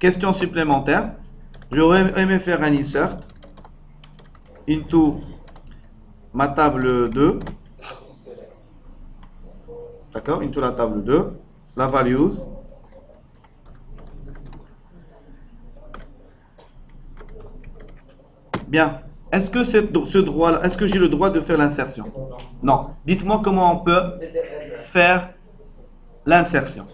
question supplémentaire. J'aurais aimé faire un insert into ma table 2. D'accord? Into la table 2. La values. Bien. Est-ce que ce droit-là, est-ce que j'ai le droit de faire l'insertion? Non. Dites-moi comment on peut faire l'insertion.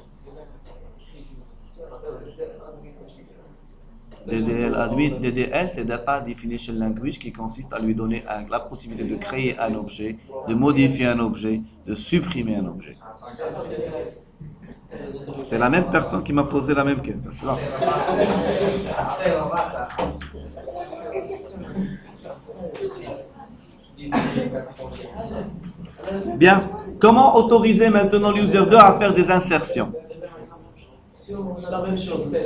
DDL, c'est Data Definition Language, qui consiste à lui donner la possibilité de créer un objet, de modifier un objet, de supprimer un objet. C'est la même personne qui m'a posé la même question. Tu vois? Bien. Comment autoriser maintenant l'user 2 à faire des insertions? La même chose.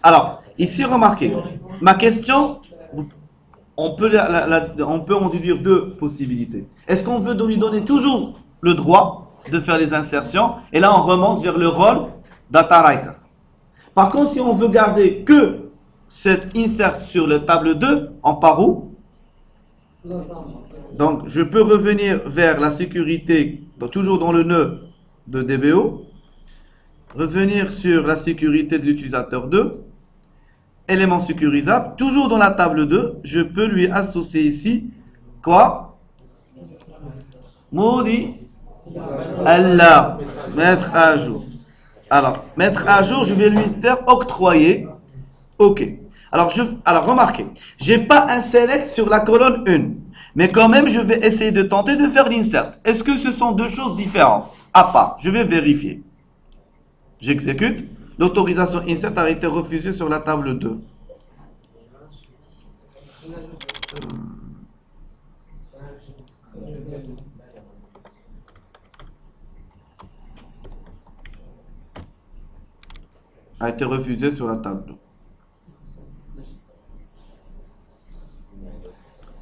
Alors, ici, remarquez, ma question, on peut en déduire deux possibilités. Est-ce qu'on veut lui donner toujours le droit de faire les insertions? Et là, on remonte vers le rôle data writer. Par contre, si on veut garder que cette insert sur la table 2, on part où? Donc, je peux revenir vers la sécurité, donc toujours dans le nœud de DBO, revenir sur la sécurité de l'utilisateur 2, élément sécurisable, toujours dans la table 2, je peux lui associer ici, quoi? Maudit Allah, mettre à jour. Alors, mettre à jour, je vais lui faire octroyer. OK. Alors, remarquez, j'ai pas un select sur la colonne 1, mais quand même, je vais essayer de tenter de faire l'insert. Est-ce que ce sont deux choses différentes? À part, je vais vérifier. J'exécute. L'autorisation insert a été refusée sur la table 2. A été refusée sur la table 2.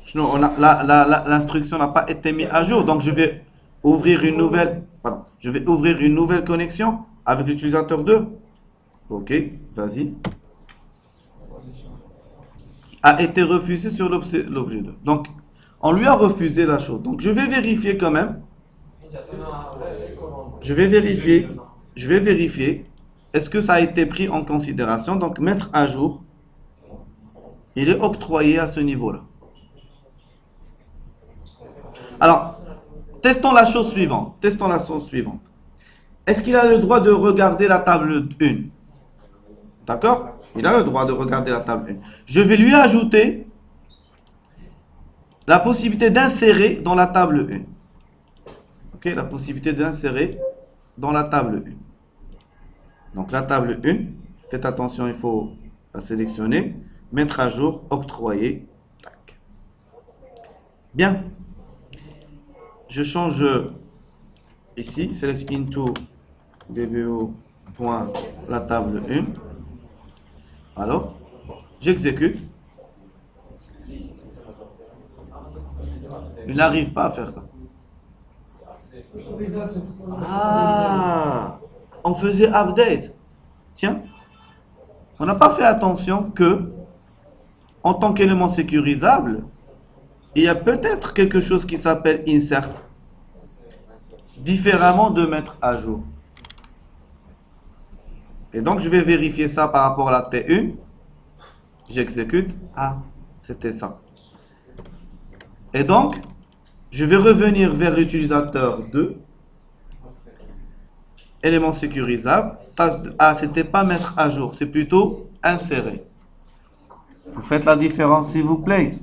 Sinon, l'instruction n'a pas été mise à jour, donc je vais ouvrir une nouvelle, connexion avec l'utilisateur 2. OK, vas-y. A été refusé sur l'objet 2. Donc, on lui a refusé la chose. Donc, je vais vérifier quand même. Je vais vérifier. Est-ce que ça a été pris en considération? Donc, mettre à jour. Il est octroyé à ce niveau-là. Alors, testons la chose suivante. Est-ce qu'il a le droit de regarder la table 1? D'accord? Il a le droit de regarder la table 1. Je vais lui ajouter la possibilité d'insérer dans la table 1. Ok? La possibilité d'insérer dans la table 1. Donc la table 1, faites attention, il faut la sélectionner, mettre à jour, octroyer. Tac. Bien. Je change ici, select into dbo. La table 1. Alors, j'exécute. Il n'arrive pas à faire ça. Ah, on faisait update. Tiens, on n'a pas fait attention que, en tant qu'élément sécurisable, il y a peut-être quelque chose qui s'appelle insert, différemment de mettre à jour. Et donc, je vais vérifier ça par rapport à la T1. J'exécute. Ah, c'était ça. Et donc, je vais revenir vers l'utilisateur 2. Élément sécurisable. Ah, c'était pas mettre à jour, c'est plutôt insérer. Vous faites la différence, s'il vous plaît.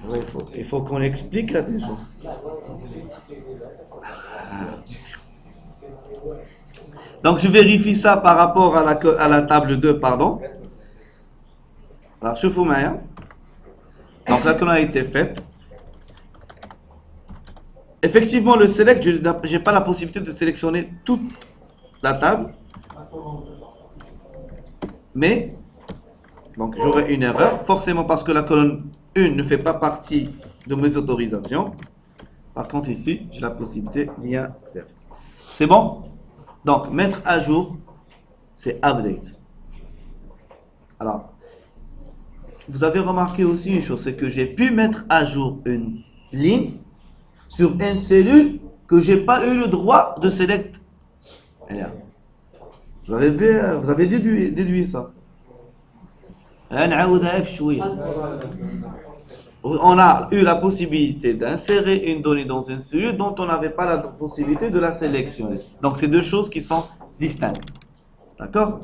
Oui, il faut qu'on explique là des choses. Donc, je vérifie ça par rapport à la table 2, pardon. Alors, je vous mets. Donc, la colonne a été faite. Effectivement, le select, je n'ai pas la possibilité de sélectionner toute la table. Mais, donc, j'aurai une erreur. Forcément, parce que la colonne 1 ne fait pas partie de mes autorisations. Par contre, ici, j'ai la possibilité d'y insérer. C'est bon? Donc, mettre à jour, c'est update. Alors, vous avez remarqué aussi une chose, c'est que j'ai pu mettre à jour une ligne sur une cellule que j'ai pas eu le droit de select. Et là, vous avez déduit ça. On a eu la possibilité d'insérer une donnée dans une cellule dont on n'avait pas la possibilité de la sélectionner. Donc, c'est deux choses qui sont distinctes. D'accord?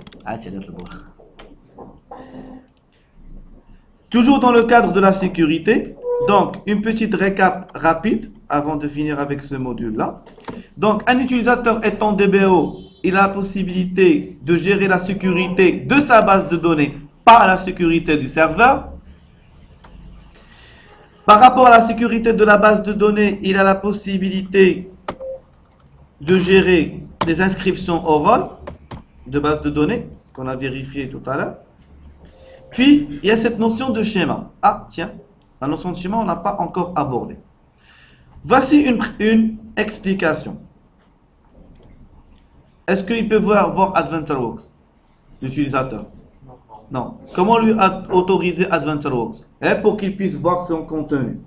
Toujours dans le cadre de la sécurité, donc une petite récap rapide avant de finir avec ce module-là. Donc, un utilisateur étant DBO, il a la possibilité de gérer la sécurité de sa base de données par la sécurité du serveur. Par rapport à la sécurité de la base de données, il a la possibilité de gérer les inscriptions au rôle de base de données qu'on a vérifié tout à l'heure. Puis, il y a cette notion de schéma. Ah, tiens, la notion de schéma, on n'a pas encore abordé. Voici une explication. Est-ce qu'il peut voir AdventureWorks, l'utilisateur? Non. Comment lui autoriser AdventureWorks? Pour qu'il puisse voir son contenu.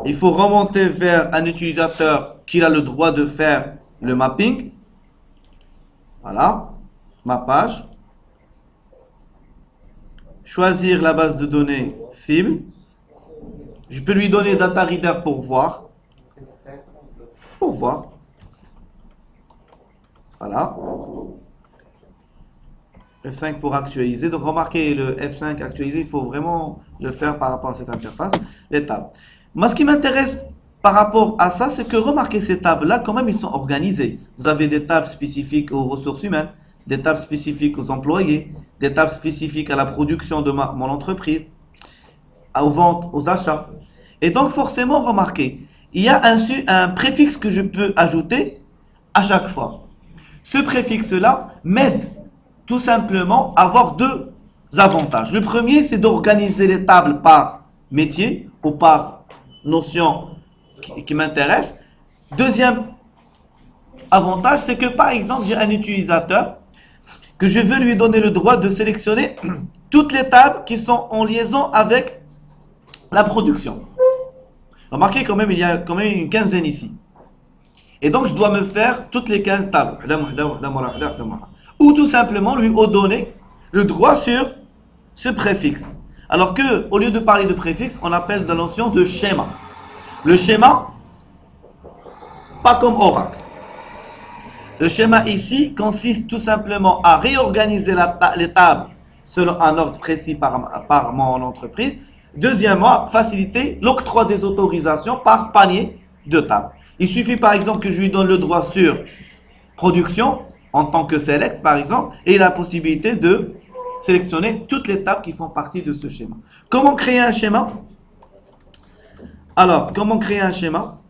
Il faut remonter vers un utilisateur qui a le droit de faire le mapping. Voilà, ma page. Choisir la base de données cible. Je peux lui donner Data Reader pour voir. Pour voir. Voilà. F5 pour actualiser. Donc remarquez, le F5 actualisé, il faut vraiment le faire par rapport à cette interface. Les tables. Moi, ce qui m'intéresse par rapport à ça, c'est que remarquez ces tables-là, quand même, ils sont organisées. Vous avez des tables spécifiques aux ressources humaines, des tables spécifiques aux employés, des tables spécifiques à la production de mon entreprise, aux ventes, aux achats. Et donc, forcément, remarquez, il y a un préfixe que je peux ajouter à chaque fois. Ce préfixe-là m'aide tout simplement à avoir deux avantages. Le premier, c'est d'organiser les tables par métier ou par notion qui m'intéresse. Deuxième avantage, c'est que par exemple, j'ai un utilisateur que je veux lui donner le droit de sélectionner toutes les tables qui sont en liaison avec la production. Remarquez quand même, il y a quand même une quinzaine ici. Et donc, je dois me faire toutes les 15 tables. Ou tout simplement lui donner le droit sur ce préfixe. Alors que, au lieu de parler de préfixe, on appelle la notion de schéma. Le schéma, pas comme Oracle. Le schéma ici consiste tout simplement à réorganiser les tables selon un ordre précis par mon entreprise. Deuxièmement, faciliter l'octroi des autorisations par panier de tables. Il suffit par exemple que je lui donne le droit sur production en tant que select par exemple et il a la possibilité de sélectionner toutes les tables qui font partie de ce schéma. Comment créer un schéma? Alors, comment créer un schéma?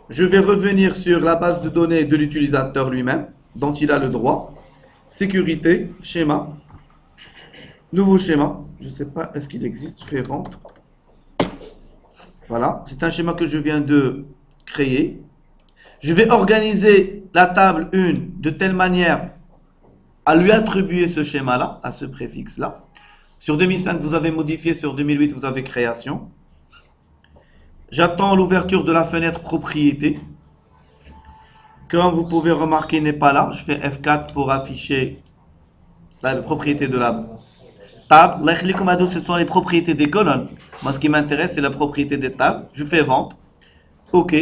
Je vais revenir sur la base de données de l'utilisateur lui-même, dont il a le droit. Sécurité, schéma. Nouveau schéma. Je ne sais pas, est-ce qu'il existe? Fais vente. Voilà, c'est un schéma que je viens de créer. Je vais organiser la table 1 de telle manière à lui attribuer ce schéma-là, à ce préfixe-là. Sur 2005, vous avez modifié. Sur 2008, vous avez création. J'attends l'ouverture de la fenêtre propriété. Comme vous pouvez remarquer, il n'est pas là. Je fais F4 pour afficher la propriété de la table. Ce sont les propriétés des colonnes. Moi, ce qui m'intéresse, c'est la propriété des tables. Je fais vente. OK.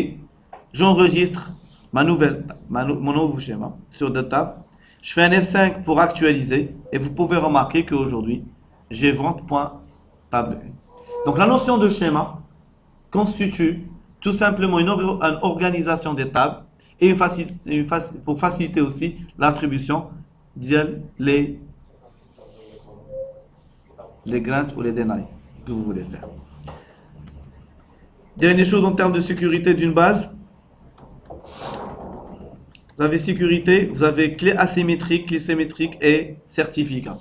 J'enregistre mon nouveau schéma sur deux tables. Je fais un F5 pour actualiser. Et vous pouvez remarquer qu'aujourd'hui, j'ai vente.table 1. Donc, la notion de schéma constitue tout simplement une organisation des tables et pour faciliter aussi l'attribution les grants ou les denies que vous voulez faire. Dernière chose en termes de sécurité d'une base. Vous avez sécurité, vous avez clé asymétrique, clé symétrique et certificat.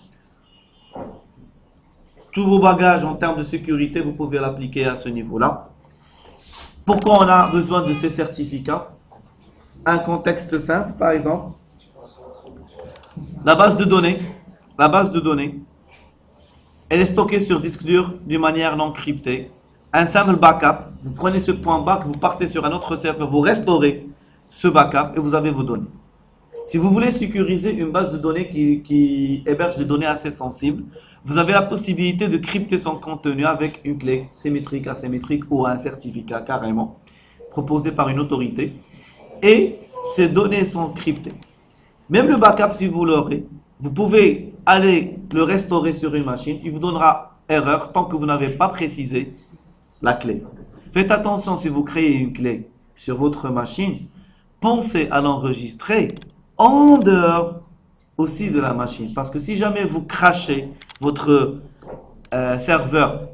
Tous vos bagages en termes de sécurité, vous pouvez l'appliquer à ce niveau-là. Pourquoi on a besoin de ces certificats? Un contexte simple, par exemple. La base de données, elle est stockée sur disque dur d'une manière non cryptée. Un simple backup, vous prenez ce point back, vous partez sur un autre serveur, vous restaurez ce backup et vous avez vos données. Si vous voulez sécuriser une base de données qui héberge des données assez sensibles, vous avez la possibilité de crypter son contenu avec une clé symétrique, asymétrique ou un certificat carrément proposé par une autorité. Et ces données sont cryptées. Même le backup, si vous l'aurez, vous pouvez aller le restaurer sur une machine. Il vous donnera erreur tant que vous n'avez pas précisé la clé. Faites attention si vous créez une clé sur votre machine. Pensez à l'enregistrer en dehors aussi de la machine. Parce que si jamais vous crachez votre serveur,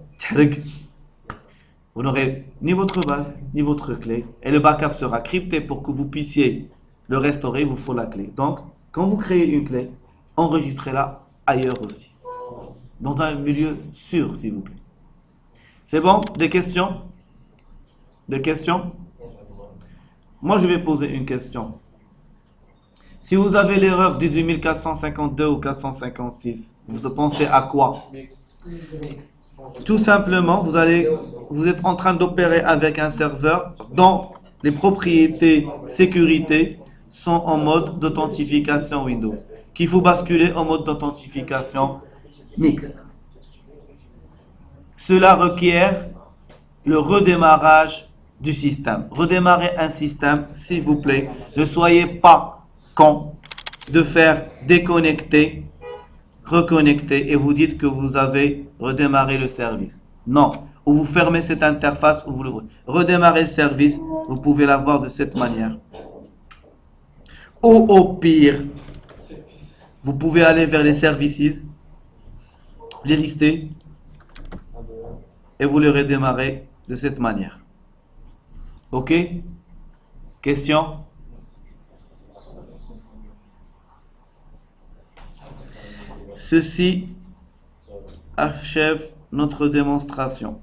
vous n'aurez ni votre base, ni votre clé. Et le backup sera crypté pour que vous puissiez le restaurer. Il vous faut la clé. Donc, quand vous créez une clé, enregistrez-la ailleurs aussi. Dans un milieu sûr, s'il vous plaît. C'est bon? Des questions? Des questions? Moi, je vais poser une question. Si vous avez l'erreur 18452 ou 456, vous pensez à quoi? Tout simplement, vous êtes en train d'opérer avec un serveur dont les propriétés sécurité sont en mode d'authentification Windows, qu'il faut basculer en mode d'authentification mixte. Cela requiert le redémarrage du système. Redémarrer un système, s'il vous plaît. Ne soyez pas con de faire déconnecter, reconnecter et vous dites que vous avez redémarré le service. Non. Ou vous fermez cette interface ou vous l'ouvrez. Redémarrer le service, vous pouvez l'avoir de cette manière. Ou au pire, vous pouvez aller vers les services, les lister et vous les redémarrer de cette manière. Ok? Question? Ceci achève notre démonstration.